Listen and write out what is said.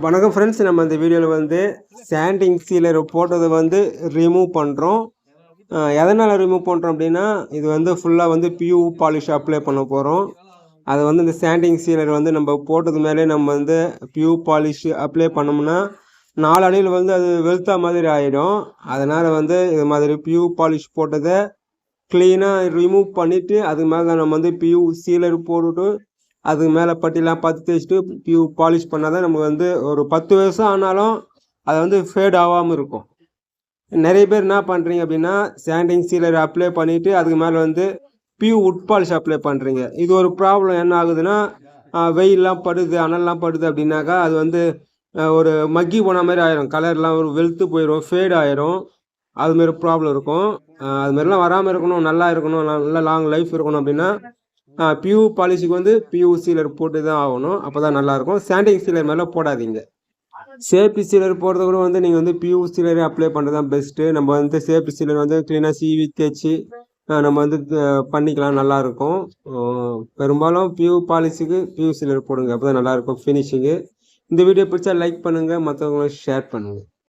வணக்கம் ஃப்ரெண்ட்ஸ், நம்ம இந்த வீடியோவில் வந்து சாண்டிங் சீலர் போட்டதை வந்து ரிமூவ் பண்ணுறோம். எதனால் ரிமூவ் பண்ணுறோம் அப்படின்னா, இது வந்து ஃபுல்லாக வந்து பியூ பாலிஷ் அப்ளை பண்ண போகிறோம். அது வந்து இந்த சாண்டிங் சீலர் வந்து நம்ம போட்டது மேலே நம்ம வந்து பியூ பாலிஷ் அப்ளை பண்ணோம்னா நாளடைவில் வந்து அது வெளுத்தா மாதிரி ஆகிடும். அதனால் வந்து இது மாதிரி பியூ பாலிஷ் போட்டதை க்ளீனாக ரிமூவ் பண்ணிவிட்டு அது மேலே நம்ம வந்து பியூ சீலர் போட்டுவிட்டு அதுக்கு மேலே பட்டிலாம் பார்த்து தேய்ச்சிட்டு பியூ பாலிஷ் பண்ணால் தான் நமக்கு வந்து ஒரு 10 வருஷம் ஆனாலும் அதை வந்து ஃபேட் ஆகாமல் இருக்கும். நிறைய பேர் என்ன பண்ணுறீங்க அப்படின்னா, சாண்டிங் சீலர் அப்ளை பண்ணிவிட்டு அதுக்கு மேலே வந்து பியூ உட் பாலிஷ் அப்ளை பண்ணுறீங்க. இது ஒரு ப்ராப்ளம் என்ன ஆகுதுன்னா, வெயிலெலாம் படுது, அனல்லாம் படுது அப்படின்னாக்கா அது வந்து ஒரு மக்கி போன மாதிரி ஆயிரும். கலர்லாம் ஒரு வெளுத்து போயிடும், ஃபேட் ஆயிரும். அதுமாரி ப்ராப்ளம் இருக்கும். அதுமாரிலாம் வராமல் இருக்கணும், நல்லா இருக்கணும், நல்லா லாங் லைஃப் இருக்கணும் அப்படின்னா பியூ பாலிஷுக்கு வந்து பியூ சீலர் போட்டு தான் ஆகணும். அப்போ தான் நல்லாயிருக்கும். சாண்டிங் சீலர் மேலே போடாதீங்க. சேஃப்டி சீலர் போடுறத கூட வந்து நீங்கள் வந்து பியூ சீலரே அப்ளை பண்ணுறது தான் பெஸ்ட்டு. நம்ம வந்து சேஃப்டி சீலர் வந்து க்ளீனாக சீவி தேய்ச்சி நம்ம வந்து பண்ணிக்கலாம், நல்லாயிருக்கும். பெரும்பாலும் பியூ பாலிஷுக்கு பியூ சீலர் போடுங்க, அப்போ தான் நல்லாயிருக்கும் ஃபினிஷிங்கு. இந்த வீடியோ பிடிச்சா லைக் பண்ணுங்கள், மற்றவங்களுக்கு ஷேர் பண்ணுங்கள்.